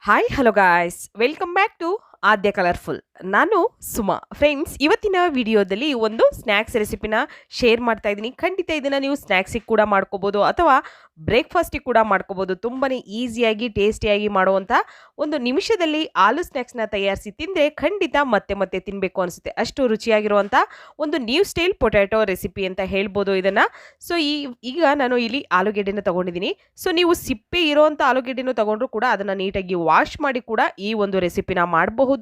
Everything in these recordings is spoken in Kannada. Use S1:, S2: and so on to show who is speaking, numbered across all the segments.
S1: Hi hello guys welcome back to Aadya colourful. ನಾನು ಸುಮಾ. ಫ್ರೆಂಡ್ಸ್, ಇವತ್ತಿನ ವಿಡಿಯೋದಲ್ಲಿ ಒಂದು ಸ್ನ್ಯಾಕ್ಸ್ ರೆಸಿಪಿನ ಶೇರ್ ಮಾಡ್ತಾ ಇದ್ದೀನಿ. ಖಂಡಿತ ಇದನ್ನು ನೀವು ಸ್ನ್ಯಾಕ್ಸಿಗೆ ಕೂಡ ಮಾಡ್ಕೋಬೋದು ಅಥವಾ ಬ್ರೇಕ್ಫಾಸ್ಟಿಗೆ ಕೂಡ ಮಾಡ್ಕೋಬೋದು. ತುಂಬಾ ಈಸಿಯಾಗಿ ಟೇಸ್ಟಿಯಾಗಿ ಮಾಡುವಂಥ ಒಂದು ನಿಮಿಷದಲ್ಲಿ ಆಲೂ ಸ್ನ್ಯಾಕ್ಸ್ನ ತಯಾರಿಸಿ ತಿಂದರೆ ಖಂಡಿತ ಮತ್ತೆ ಮತ್ತೆ ತಿನ್ನಬೇಕು ಅನಿಸುತ್ತೆ. ಅಷ್ಟು ರುಚಿಯಾಗಿರುವಂಥ ಒಂದು ನ್ಯೂ ಸ್ಟೈಲ್ ಪೊಟ್ಯಾಟೊ ರೆಸಿಪಿ ಅಂತ ಹೇಳ್ಬೋದು ಇದನ್ನು. ಸೊ ಈಗ ನಾನು ಇಲ್ಲಿ ಆಲೂಗೆಡ್ಡೆನ ತೊಗೊಂಡಿದ್ದೀನಿ. ಸೊ ನೀವು ಸಿಪ್ಪೆ ಇರೋವಂಥ ಆಲೂಗೆಡ್ಡೆನೂ ತೊಗೊಂಡ್ರು ಕೂಡ ಅದನ್ನು ನೀಟಾಗಿ ವಾಶ್ ಮಾಡಿ ಕೂಡ ಈ ಒಂದು ರೆಸಿಪಿನ ಮಾಡಬಹುದು.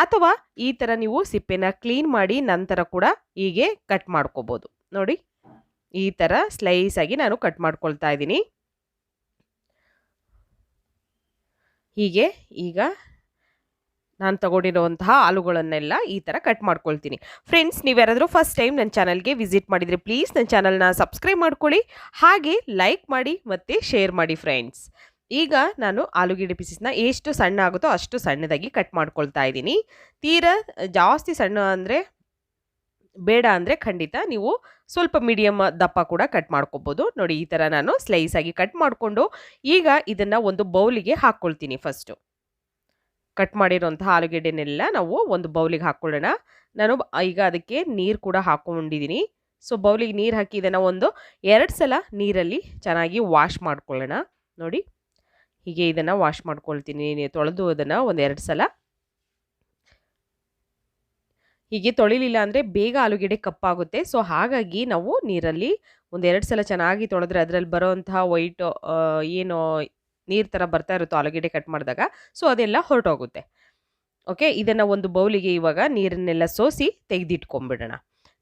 S1: ಅಥವಾ ಈ ಥರ ನೀವು ಸಿಪ್ಪೆನ ಕ್ಲೀನ್ ಮಾಡಿ ನಂತರ ಕೂಡ ಹೀಗೆ ಕಟ್ ಮಾಡ್ಕೋಬೋದು. ನೋಡಿ, ಈ ಥರ ಸ್ಲೈಸ್ ಆಗಿ ನಾನು ಕಟ್ ಮಾಡ್ಕೊಳ್ತಾ ಇದ್ದೀನಿ. ಹೀಗೆ ಈಗ ನಾನು ತಗೊಂಡಿರುವಂತಹ ಆಲೂಗಳನ್ನೆಲ್ಲ ಈ ಥರ ಕಟ್ ಮಾಡ್ಕೊಳ್ತೀನಿ. ಫ್ರೆಂಡ್ಸ್, ನೀವ್ಯಾರಾದರೂ ಫಸ್ಟ್ ಟೈಮ್ ನನ್ನ ಚಾನಲ್ಗೆ ವಿಸಿಟ್ ಮಾಡಿದರೆ ಪ್ಲೀಸ್ ನನ್ನ ಚಾನಲ್ನ ಸಬ್ಸ್ಕ್ರೈಬ್ ಮಾಡ್ಕೊಳ್ಳಿ, ಹಾಗೆ ಲೈಕ್ ಮಾಡಿ ಮತ್ತು ಶೇರ್ ಮಾಡಿ ಫ್ರೆಂಡ್ಸ್. ಈಗ ನಾನು ಆಲೂಗೆಡ್ಡೆ ಪೀಸಸ್ನ ಎಷ್ಟು ಸಣ್ಣ ಆಗುತ್ತೋ ಅಷ್ಟು ಸಣ್ಣದಾಗಿ ಕಟ್ ಮಾಡ್ಕೊಳ್ತಾ ಇದ್ದೀನಿ. ತೀರಾ ಜಾಸ್ತಿ ಸಣ್ಣ ಅಂದರೆ ಬೇಡ ಅಂದರೆ ಖಂಡಿತ ನೀವು ಸ್ವಲ್ಪ ಮೀಡಿಯಮ್ ದಪ್ಪ ಕೂಡ ಕಟ್ ಮಾಡ್ಕೊಬೋದು. ನೋಡಿ, ಈ ಥರ ನಾನು ಸ್ಲೈಸ್ ಆಗಿ ಕಟ್ ಮಾಡಿಕೊಂಡು ಈಗ ಇದನ್ನು ಒಂದು ಬೌಲಿಗೆ ಹಾಕ್ಕೊಳ್ತೀನಿ. ಫಸ್ಟು ಕಟ್ ಮಾಡಿರೋಂತಹ ಆಲೂಗೆಡ್ಡೆನೆಲ್ಲ ನಾವು ಒಂದು ಬೌಲಿಗೆ ಹಾಕ್ಕೊಳ್ಳೋಣ. ನಾನು ಈಗ ಅದಕ್ಕೆ ನೀರು ಕೂಡ ಹಾಕ್ಕೊಂಡಿದ್ದೀನಿ. ಸೊ ಬೌಲಿಗೆ ನೀರು ಹಾಕಿ ಇದನ್ನು ಒಂದು 2 ಸಲ ನೀರಲ್ಲಿ ಚೆನ್ನಾಗಿ ವಾಶ್ ಮಾಡ್ಕೊಳ್ಳೋಣ. ನೋಡಿ, ಹೀಗೆ ಇದನ್ನು ವಾಶ್ ಮಾಡ್ಕೊಳ್ತೀನಿ. ತೊಳೆದು ಅದನ್ನು ಒಂದು 2 ಸಲ. ಹೀಗೆ ತೊಳಿಲಿಲ್ಲ ಅಂದರೆ ಬೇಗ ಆಲೂಗೆಡ್ಡೆ ಕಪ್ಪಾಗುತ್ತೆ. ಸೊ ಹಾಗಾಗಿ ನಾವು ನೀರಲ್ಲಿ ಒಂದು 2 ಸಲ ಚೆನ್ನಾಗಿ ತೊಳೆದ್ರೆ ಅದರಲ್ಲಿ ಬರೋವಂತಹ ವೈಟ್ ಏನು ನೀರು ಥರ ಬರ್ತಾ ಇರುತ್ತೋ ಆಲೂಗೆಡ್ಡೆ ಕಟ್ ಮಾಡಿದಾಗ, ಸೊ ಅದೆಲ್ಲ ಹೊರಟೋಗುತ್ತೆ. ಓಕೆ, ಇದನ್ನು ಒಂದು ಬೌಲಿಗೆ ಇವಾಗ ನೀರನ್ನೆಲ್ಲ ಸೋಸಿ ತೆಗೆದಿಟ್ಕೊಂಡ್ಬಿಡೋಣ.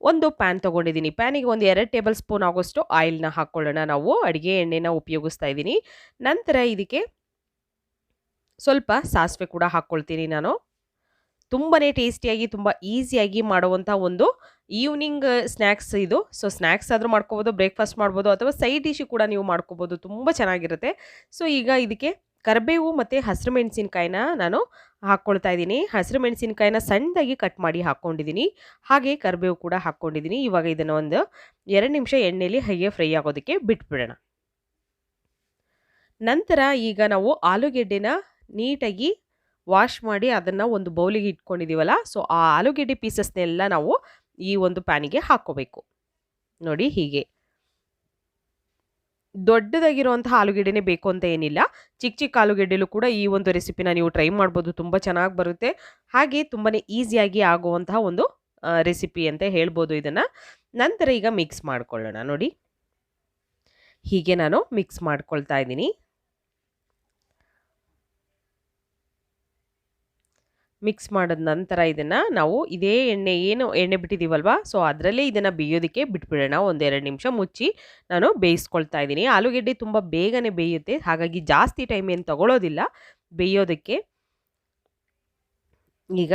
S1: ಒಂದು ಪ್ಯಾನ್ ತೊಗೊಂಡಿದ್ದೀನಿ. ಪ್ಯಾನಿಗೆ ಒಂದು 2 ಟೇಬಲ್ ಸ್ಪೂನ್ ಆಗೋಷ್ಟು ಆಯಿಲ್ನ ಹಾಕ್ಕೊಳ್ಳೋಣ. ನಾವು ಅಡುಗೆ ಎಣ್ಣೆನ ಉಪಯೋಗಿಸ್ತಾ ಇದ್ದೀನಿ. ನಂತರ ಇದಕ್ಕೆ ಸ್ವಲ್ಪ ಸಾಸಿವೆ ಕೂಡ ಹಾಕ್ಕೊಳ್ತೀನಿ ನಾನು. ತುಂಬಾ ಟೇಸ್ಟಿಯಾಗಿ ತುಂಬ ಈಸಿಯಾಗಿ ಮಾಡುವಂಥ ಒಂದು ಈವ್ನಿಂಗ್ ಸ್ನ್ಯಾಕ್ಸ್ ಇದು. ಸೊ ಸ್ನ್ಯಾಕ್ಸ್ ಆದರೂ ಮಾಡ್ಕೋಬೋದು, ಬ್ರೇಕ್ಫಾಸ್ಟ್ ಮಾಡ್ಬೋದು, ಅಥವಾ ಸೈಡ್ ಡಿಶ್ ಕೂಡ ನೀವು ಮಾಡ್ಕೋಬೋದು. ತುಂಬ ಚೆನ್ನಾಗಿರುತ್ತೆ. ಸೊ ಈಗ ಇದಕ್ಕೆ ಕರಿಬೇವು ಮತ್ತು ಹಸಿರು ಮೆಣಸಿನ್ಕಾಯಿನ ನಾನು ಹಾಕ್ಕೊಳ್ತಾ ಇದ್ದೀನಿ. ಹಸಿರು ಮೆಣಸಿನ್ಕಾಯಿನ ಸಣ್ಣದಾಗಿ ಕಟ್ ಮಾಡಿ ಹಾಕ್ಕೊಂಡಿದ್ದೀನಿ. ಹಾಗೆ ಕರಿಬೇವು ಕೂಡ ಹಾಕ್ಕೊಂಡಿದ್ದೀನಿ. ಇವಾಗ ಇದನ್ನು ಒಂದು 2 ನಿಮಿಷ ಎಣ್ಣೆಯಲ್ಲಿ ಹಾಗೆ ಫ್ರೈ ಆಗೋದಕ್ಕೆ ಬಿಟ್ಬಿಡೋಣ. ನಂತರ ಈಗ ನಾವು ಆಲೂಗೆಡ್ಡೆನ ನೀಟಾಗಿ ವಾಶ್ ಮಾಡಿ ಅದನ್ನು ಒಂದು ಬೌಲಿಗೆ ಇಟ್ಕೊಂಡಿದ್ದೀವಲ್ಲ, ಸೊ ಆ ಆಲೂಗೆಡ್ಡೆ ಪೀಸಸ್ನೆಲ್ಲ ನಾವು ಈ ಒಂದು ಪ್ಯಾನಿಗೆ ಹಾಕ್ಕೋಬೇಕು. ನೋಡಿ, ಹೀಗೆ ದೊಡ್ಡದಾಗಿರುವಂತಹ ಆಲೂಗೆಡ್ಡೆನೇ ಬೇಕು ಅಂತ ಏನಿಲ್ಲ. ಚಿಕ್ಕ ಚಿಕ್ಕ ಆಲೂಗೆಡ್ಡೆಲೂ ಕೂಡ ಈ ಒಂದು ರೆಸಿಪಿನ ನೀವು ಟ್ರೈ ಮಾಡ್ಬೋದು. ತುಂಬ ಚೆನ್ನಾಗಿ ಬರುತ್ತೆ. ಹಾಗೆ ತುಂಬಾ ಈಸಿಯಾಗಿ ಆಗುವಂತಹ ಒಂದು ರೆಸಿಪಿ ಅಂತ ಹೇಳ್ಬೋದು ಇದನ್ನು. ನಂತರ ಈಗ ಮಿಕ್ಸ್ ಮಾಡ್ಕೊಳ್ಳೋಣ. ನೋಡಿ, ಹೀಗೆ ನಾನು ಮಿಕ್ಸ್ ಮಾಡ್ಕೊಳ್ತಾ ಇದ್ದೀನಿ. ಮಿಕ್ಸ್ ಮಾಡಿದ ನಂತರ ಇದನ್ನು ನಾವು ಇದೇ ಎಣ್ಣೆ ಬಿಟ್ಟಿದ್ದೀವಲ್ವ, ಸೊ ಅದರಲ್ಲೇ ಇದನ್ನು ಬೇಯೋದಕ್ಕೆ ಬಿಟ್ಬಿಡೋಣ. ಒಂದು 2 ನಿಮಿಷ ಮುಚ್ಚಿ ನಾನು ಬೇಯಿಸ್ಕೊಳ್ತಾ ಇದ್ದೀನಿ. ಆಲೂಗೆಡ್ಡೆ ತುಂಬ ಬೇಗನೆ ಬೇಯುತ್ತೆ, ಹಾಗಾಗಿ ಜಾಸ್ತಿ ಟೈಮ್ ಏನು ತಗೊಳ್ಳೋದಿಲ್ಲ ಬೇಯೋದಕ್ಕೆ. ಈಗ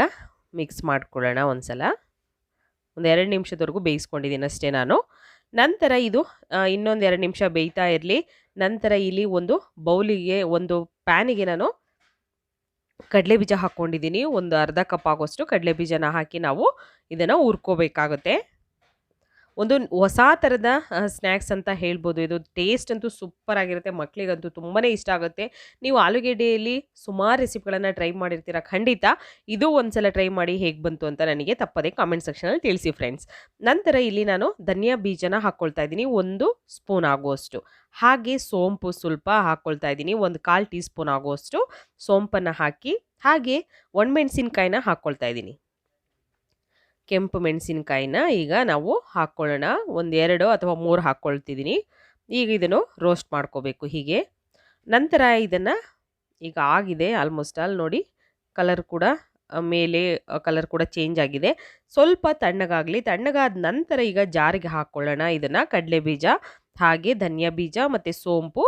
S1: ಮಿಕ್ಸ್ ಮಾಡ್ಕೊಳ್ಳೋಣ ಒಂದು 2 ನಿಮಿಷದವರೆಗೂ ಬೇಯಿಸ್ಕೊಂಡಿದ್ದೀನಿ ಅಷ್ಟೇ ನಾನು. ನಂತರ ಇದು ಇನ್ನೊಂದು 2 ನಿಮಿಷ ಬೇಯ್ತಾ ಇರಲಿ. ನಂತರ ಇಲ್ಲಿ ಒಂದು ಬೌಲಿಗೆ, ಒಂದು ಪ್ಯಾನಿಗೆ ನಾನು ಕಡಲೆ ಬೀಜ ಹಾಕ್ಕೊಂಡಿದ್ದೀನಿ. ಒಂದು ಅರ್ಧ ಕಪ್ ಆಗೋಷ್ಟು ಕಡಲೆ ಬೀಜನ ಹಾಕಿ ನಾವು ಇದನ್ನು ಹುರ್ಕೋಬೇಕಾಗುತ್ತೆ. ಒಂದು ಹೊಸ ಥರದ ಸ್ನ್ಯಾಕ್ಸ್ ಅಂತ ಹೇಳ್ಬೋದು ಇದು. ಟೇಸ್ಟ್ ಅಂತೂ ಸೂಪರ್ ಆಗಿರುತ್ತೆ. ಮಕ್ಕಳಿಗಂತೂ ತುಂಬಾ ಇಷ್ಟ ಆಗುತ್ತೆ. ನೀವು ಆಲೂಗೆಡ್ಡೆಯಲ್ಲಿ ಸುಮಾರು ರೆಸಿಪಿಗಳನ್ನು ಟ್ರೈ ಮಾಡಿರ್ತೀರ. ಖಂಡಿತ ಇದು ಒಂದು ಸಲ ಟ್ರೈ ಮಾಡಿ ಹೇಗೆ ಬಂತು ಅಂತ ನನಗೆ ತಪ್ಪದೆ ಕಾಮೆಂಟ್ ಸೆಕ್ಷನಲ್ಲಿ ತಿಳಿಸಿ ಫ್ರೆಂಡ್ಸ್. ನಂತರ ಇಲ್ಲಿ ನಾನು ಧನಿಯಾ ಬೀಜನ ಹಾಕ್ಕೊಳ್ತಾ ಇದ್ದೀನಿ, 1 ಸ್ಪೂನ್ ಆಗುವಷ್ಟು. ಹಾಗೆ ಸೋಂಪು ಸ್ವಲ್ಪ ಹಾಕ್ಕೊಳ್ತಾ ಇದ್ದೀನಿ, ಒಂದು 1/4 ಟೀ ಸ್ಪೂನ್ ಆಗುವಷ್ಟು ಸೋಂಪನ್ನು ಹಾಕಿ, ಹಾಗೆ ಒಣಮೆಣಸಿನ್ಕಾಯಿನ ಹಾಕ್ಕೊಳ್ತಾ ಇದ್ದೀನಿ. ಕೆಂಪು ಮೆಣಸಿನ್ಕಾಯಿನ ಈಗ ನಾವು ಹಾಕ್ಕೊಳ್ಳೋಣ. ಒಂದು 2 ಅಥವಾ 3 ಹಾಕ್ಕೊಳ್ತಿದ್ದೀನಿ. ಈಗ ಇದನ್ನು ರೋಸ್ಟ್ ಮಾಡ್ಕೋಬೇಕು ಹೀಗೆ. ನಂತರ ಇದನ್ನು ಈಗ ಆಗಿದೆ ಆಲ್ಮೋಸ್ಟ್ ಆಲ್. ನೋಡಿ, ಕಲರ್ ಕೂಡ ಮೇಲೆ ಕಲರ್ ಕೂಡ ಚೇಂಜ್ ಆಗಿದೆ. ಸ್ವಲ್ಪ ತಣ್ಣಗಾಗಲಿ. ತಣ್ಣಗಾದ ನಂತರ ಈಗ ಜಾರಿಗೆ ಹಾಕ್ಕೊಳ್ಳೋಣ ಇದನ್ನು. ಕಡಲೆ ಬೀಜ, ಹಾಗೆ ಧನಿಯಾ ಬೀಜ ಮತ್ತು ಸೋಂಪು,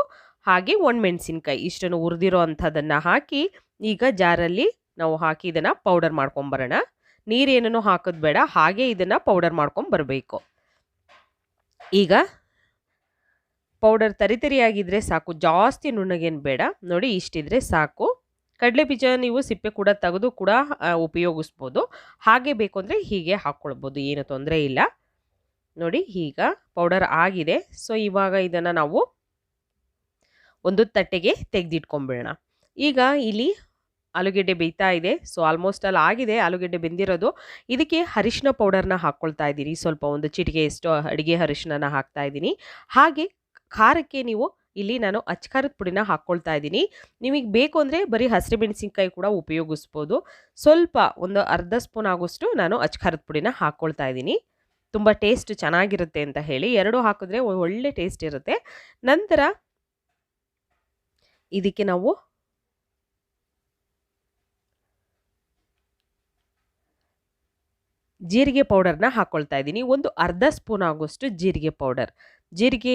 S1: ಹಾಗೆ ಒಣಮೆಣಸಿನ್ಕಾಯಿ ಇಷ್ಟನ್ನು ಹುರಿದಿರೋ ಅಂಥದ್ದನ್ನು ಹಾಕಿ ಈಗ ಜಾರಲ್ಲಿ ನಾವು ಹಾಕಿ ಇದನ್ನು ಪೌಡರ್ ಮಾಡ್ಕೊಂಬರೋಣ. ನೀರೇನೂ ಹಾಕೋದು ಬೇಡ, ಹಾಗೆ ಇದನ್ನು ಪೌಡರ್ ಮಾಡ್ಕೊಂಬರಬೇಕು. ಈಗ ಪೌಡರ್ ತರಿತರಿಯಾಗಿದ್ದರೆ ಸಾಕು, ಜಾಸ್ತಿ ನುಣ್ಣಗೇನು ಬೇಡ. ನೋಡಿ, ಇಷ್ಟಿದ್ರೆ ಸಾಕು. ಕಡಲೆ ಬೀಜ ನೀವು ಸಿಪ್ಪೆ ಕೂಡ ತೆಗೆದು ಕೂಡ ಉಪಯೋಗಿಸ್ಬೋದು. ಹಾಗೆ ಬೇಕು ಅಂದರೆ ಹೀಗೆ ಹಾಕ್ಕೊಳ್ಬೋದು, ಏನು ತೊಂದರೆ ಇಲ್ಲ. ನೋಡಿ, ಈಗ ಪೌಡರ್ ಆಗಿದೆ. ಸೊ ಇವಾಗ ಇದನ್ನು ನಾವು ಒಂದು ತಟ್ಟೆಗೆ ತೆಗೆದಿಟ್ಕೊಂಬಿಡೋಣ. ಈಗ ಇಲ್ಲಿ ಆಲೂಗೆಡ್ಡೆ ಬೇಯ್ತಾ ಇದೆ. ಸೊ ಆಲ್ಮೋಸ್ಟ್ ಅಲ್ಲಿ ಆಗಿದೆ ಆಲೂಗೆಡ್ಡೆ ಬೆಂದಿರೋದು. ಇದಕ್ಕೆ ಅರಿಶಿನ ಪೌಡರ್ನ ಹಾಕ್ಕೊಳ್ತಾ ಇದ್ದೀನಿ. ಸ್ವಲ್ಪ ಒಂದು ಚಿಟಿಕೆಯಷ್ಟು ಅಡಿಗೆ ಅರಿಶಿನನ ಹಾಕ್ತಾ ಇದ್ದೀನಿ. ಹಾಗೆ ಖಾರಕ್ಕೆ ನೀವು ಇಲ್ಲಿ ನಾನು ಅಚ್ಕಾರದ ಪುಡಿನ ಹಾಕ್ಕೊಳ್ತಾ ಇದ್ದೀನಿ. ನಿಮಗೆ ಬೇಕು ಅಂದರೆ ಬರೀ ಹಸಿಮೆಣಸಿನ್ಕಾಯಿ ಕೂಡ ಉಪಯೋಗಿಸ್ಬೋದು. ಸ್ವಲ್ಪ ಒಂದು ಅರ್ಧ ಸ್ಪೂನ್ ಆಗೋಷ್ಟು ನಾನು ಅಚ್ಕಾರದ ಪುಡಿನ ಹಾಕ್ಕೊಳ್ತಾ ಇದ್ದೀನಿ. ತುಂಬ ಟೇಸ್ಟ್ ಚೆನ್ನಾಗಿರುತ್ತೆ ಅಂತ ಹೇಳಿ 2 ಹಾಕಿದ್ರೆ ಒಳ್ಳೆ ಟೇಸ್ಟ್ ಇರುತ್ತೆ. ನಂತರ ಇದಕ್ಕೆ ನಾವು ಜೀರಿಗೆ ಪೌಡರ್ನ ಹಾಕ್ಕೊಳ್ತಾ ಇದ್ದೀನಿ. ಒಂದು ಅರ್ಧ ಸ್ಪೂನ್ ಆಗೋಷ್ಟು ಜೀರಿಗೆ ಪೌಡರ್. ಜೀರಿಗೆ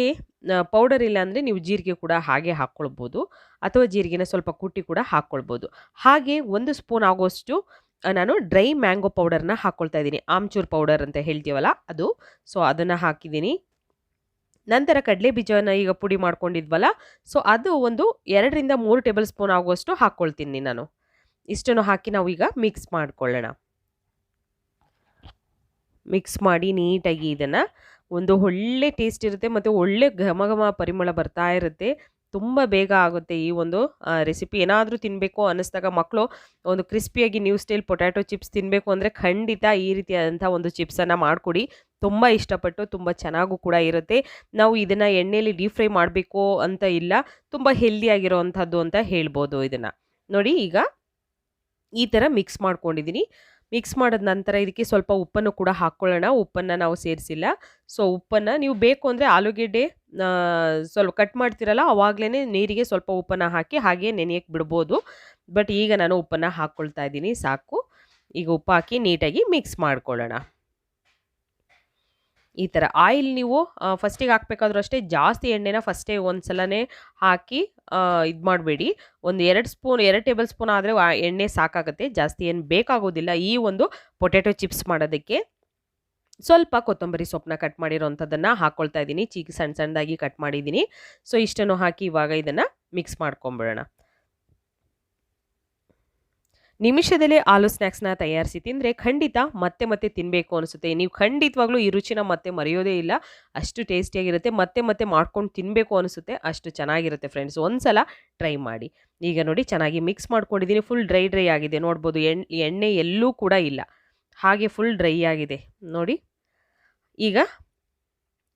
S1: ಪೌಡರ್ ಇಲ್ಲ ಅಂದರೆ ನೀವು ಜೀರಿಗೆ ಕೂಡ ಹಾಗೆ ಹಾಕ್ಕೊಳ್ಬೋದು, ಅಥವಾ ಜೀರಿಗೆನ ಸ್ವಲ್ಪ ಕುಟ್ಟಿ ಕೂಡ ಹಾಕ್ಕೊಳ್ಬೋದು. ಹಾಗೆ 1 ಸ್ಪೂನ್ ಆಗೋಷ್ಟು ನಾನು ಡ್ರೈ ಮ್ಯಾಂಗೋ ಪೌಡರ್ನ ಹಾಕ್ಕೊಳ್ತಾ ಇದ್ದೀನಿ. ಆಮ್ಚೂರ್ ಪೌಡರ್ ಅಂತ ಹೇಳ್ತೀವಲ್ಲ ಅದು. ಸೊ ಅದನ್ನು ಹಾಕಿದ್ದೀನಿ. ನಂತರ ಕಡಲೆ ಬೀಜನ ಈಗ ಪುಡಿ ಮಾಡ್ಕೊಂಡಿದ್ವಲ್ಲ, ಸೊ ಅದು ಒಂದು 2 ರಿಂದ 3 ಟೇಬಲ್ ಸ್ಪೂನ್ ಆಗುವಷ್ಟು ಹಾಕ್ಕೊಳ್ತೀನಿ ನಾನು. ಇಷ್ಟನ್ನು ಹಾಕಿ ನಾವು ಈಗ ಮಿಕ್ಸ್ ಮಾಡ್ಕೊಳ್ಳೋಣ. ಮಿಕ್ಸ್ ಮಾಡಿ ನೀಟಾಗಿ ಇದನ್ನು ಒಂದು ಒಳ್ಳೆ ಟೇಸ್ಟ್ ಇರುತ್ತೆ ಮತ್ತು ಒಳ್ಳೆ ಘಮ ಘಮ ಪರಿಮಳ ಬರ್ತಾ ಇರುತ್ತೆ. ತುಂಬ ಬೇಗ ಆಗುತ್ತೆ ಈ ಒಂದು ರೆಸಿಪಿ. ಏನಾದರೂ ತಿನ್ನಬೇಕು ಅನ್ನಿಸ್ದಾಗ ಮಕ್ಕಳು ಒಂದು ಕ್ರಿಸ್ಪಿಯಾಗಿ ನ್ಯೂ ಸ್ಟೈಲ್ ಪೊಟ್ಯಾಟೊ ಚಿಪ್ಸ್ ತಿನ್ನಬೇಕು ಅಂದರೆ ಖಂಡಿತ ಈ ರೀತಿಯಾದಂಥ ಒಂದು ಚಿಪ್ಸನ್ನು ಮಾಡಿಕೊಡಿ. ತುಂಬ ಇಷ್ಟಪಟ್ಟು ತುಂಬ ಚೆನ್ನಾಗೂ ಕೂಡ ಇರುತ್ತೆ. ನಾವು ಇದನ್ನು ಎಣ್ಣೆಯಲ್ಲಿ ಡೀಪ್ ಫ್ರೈ ಮಾಡಬೇಕು ಅಂತ ಇಲ್ಲ, ತುಂಬ ಹೆಲ್ದಿಯಾಗಿರೋವಂಥದ್ದು ಅಂತ ಹೇಳ್ಬೋದು ಇದನ್ನು. ನೋಡಿ ಈಗ ಈ ಥರ ಮಿಕ್ಸ್ ಮಾಡ್ಕೊಂಡಿದ್ದೀನಿ. ಮಿಕ್ಸ್ ಮಾಡಿದ ನಂತರ ಇದಕ್ಕೆ ಸ್ವಲ್ಪ ಉಪ್ಪನ್ನು ಕೂಡ ಹಾಕ್ಕೊಳ್ಳೋಣ. ಉಪ್ಪನ್ನು ನಾವು ಸೇರಿಸಿಲ್ಲ. ಸೊ ಉಪ್ಪನ್ನು ನೀವು ಬೇಕು ಅಂದರೆ ಆಲೂಗೆಡ್ಡೆ ಸ್ವಲ್ಪ ಕಟ್ ಮಾಡ್ತಿರಲ್ಲ ಆವಾಗಲೇ ನೀರಿಗೆ ಸ್ವಲ್ಪ ಉಪ್ಪನ್ನು ಹಾಕಿ ಹಾಗೆ ನೆನೆಯಕ್ಕೆ ಬಿಡ್ಬೋದು. ಬಟ್ ಈಗ ನಾನು ಉಪ್ಪನ್ನು ಹಾಕ್ಕೊಳ್ತಾ ಇದ್ದೀನಿ ಸಾಕು. ಈಗ ಉಪ್ಪು ಹಾಕಿ ನೀಟಾಗಿ ಮಿಕ್ಸ್ ಮಾಡ್ಕೊಳ್ಳೋಣ. ಈ ಥರ ಆಯಿಲ್ ನೀವು ಫಸ್ಟಿಗೆ ಹಾಕಬೇಕಾದ್ರೂ ಅಷ್ಟೇ ಜಾಸ್ತಿ ಎಣ್ಣೆನ ಫಸ್ಟೇ ಒಂದು ಸಲನೇ ಹಾಕಿ ಇದು ಮಾಡಬೇಡಿ. ಒಂದು 2 ಟೇಬಲ್ ಸ್ಪೂನ್ ಆದರೆ ಎಣ್ಣೆ ಸಾಕಾಗುತ್ತೆ, ಜಾಸ್ತಿ ಏನು ಬೇಕಾಗೋದಿಲ್ಲ ಈ ಒಂದು ಪೊಟ್ಯಾಟೊ ಚಿಪ್ಸ್ ಮಾಡೋದಕ್ಕೆ. ಸ್ವಲ್ಪ ಕೊತ್ತಂಬರಿ ಸೊಪ್ಪನ್ನ ಕಟ್ ಮಾಡಿರೋವಂಥದ್ದನ್ನು ಹಾಕ್ಕೊಳ್ತಾ ಇದ್ದೀನಿ. ಸಣ್ಣ ಸಣ್ಣದಾಗಿ ಕಟ್ ಮಾಡಿದ್ದೀನಿ. ಸೊ ಇಷ್ಟನ್ನು ಹಾಕಿ ಇವಾಗ ಇದನ್ನು ಮಿಕ್ಸ್ ಮಾಡ್ಕೊಂಬಿಡೋಣ. ನಿಮಿಷದಲ್ಲೇ ಆಲೂ ಸ್ನ್ಯಾಕ್ಸ್ನ ತಯಾರಿಸಿ ತಿಂದರೆ ಖಂಡಿತ ಮತ್ತೆ ಮತ್ತೆ ತಿನ್ನಬೇಕು ಅನಿಸುತ್ತೆ. ನೀವು ಖಂಡಿತವಾಗ್ಲೂ ಈ ರುಚಿನ ಮತ್ತೆ ಮರೆಯೋದೇ ಇಲ್ಲ. ಅಷ್ಟು ಟೇಸ್ಟಿಯಾಗಿರುತ್ತೆ. ಮತ್ತೆ ಮತ್ತೆ ಮಾಡ್ಕೊಂಡು ತಿನ್ನಬೇಕು ಅನಿಸುತ್ತೆ. ಅಷ್ಟು ಚೆನ್ನಾಗಿರುತ್ತೆ ಫ್ರೆಂಡ್ಸ್. ಒಂದ್ಸಲ ಟ್ರೈ ಮಾಡಿ. ಈಗ ನೋಡಿ ಚೆನ್ನಾಗಿ ಮಿಕ್ಸ್ ಮಾಡ್ಕೊಂಡಿದ್ದೀನಿ. ಫುಲ್ ಡ್ರೈ ಆಗಿದೆ ನೋಡ್ಬೋದು. ಎಣ್ಣೆ ಎಲ್ಲೂ ಕೂಡ ಇಲ್ಲ, ಹಾಗೆ ಫುಲ್ ಡ್ರೈ ಆಗಿದೆ ನೋಡಿ. ಈಗ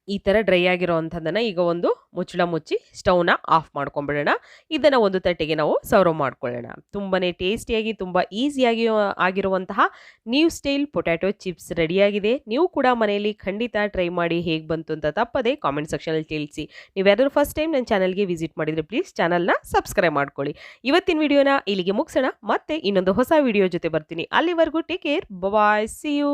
S1: ಈ ಥರ ಡ್ರೈ ಆಗಿರೋವಂಥದ್ದನ್ನು ಈಗ ಒಂದು ಮುಚ್ಚಳ ಮುಚ್ಚಿ ಸ್ಟವ್ನ ಆಫ್ ಮಾಡ್ಕೊಂಬಿಡೋಣ. ಇದನ್ನು ಒಂದು ತಟ್ಟೆಗೆ ನಾವು ಸರ್ವ್ ಮಾಡ್ಕೊಳ್ಳೋಣ. ತುಂಬಾ ಟೇಸ್ಟಿಯಾಗಿ ತುಂಬ ಈಸಿಯಾಗಿ ಆಗಿರುವಂತಹ ನ್ಯೂ ಸ್ಟೈಲ್ ಪೊಟ್ಯಾಟೊ ಚಿಪ್ಸ್ ರೆಡಿಯಾಗಿದೆ. ನೀವು ಕೂಡ ಮನೆಯಲ್ಲಿ ಖಂಡಿತ ಟ್ರೈ ಮಾಡಿ ಹೇಗೆ ಬಂತು ಅಂತ ತಪ್ಪದೆ ಕಾಮೆಂಟ್ ಸೆಕ್ಷನಲ್ಲಿ ತಿಳಿಸಿ. ನೀವು ಯಾರಾದರೂ ಫಸ್ಟ್ ಟೈಮ್ ನನ್ನ ಚಾನಲ್ಗೆ ವಿಸಿಟ್ ಮಾಡಿದರೆ ಪ್ಲೀಸ್ ಚಾನಲ್ನ ಸಬ್ಸ್ಕ್ರೈಬ್ ಮಾಡ್ಕೊಳ್ಳಿ. ಇವತ್ತಿನ ವಿಡಿಯೋನ ಇಲ್ಲಿಗೆ ಮುಗಿಸೋಣ. ಮತ್ತೆ ಇನ್ನೊಂದು ಹೊಸ ವಿಡಿಯೋ ಜೊತೆ ಬರ್ತೀನಿ. ಅಲ್ಲಿವರೆಗೂ take care, bye, see you.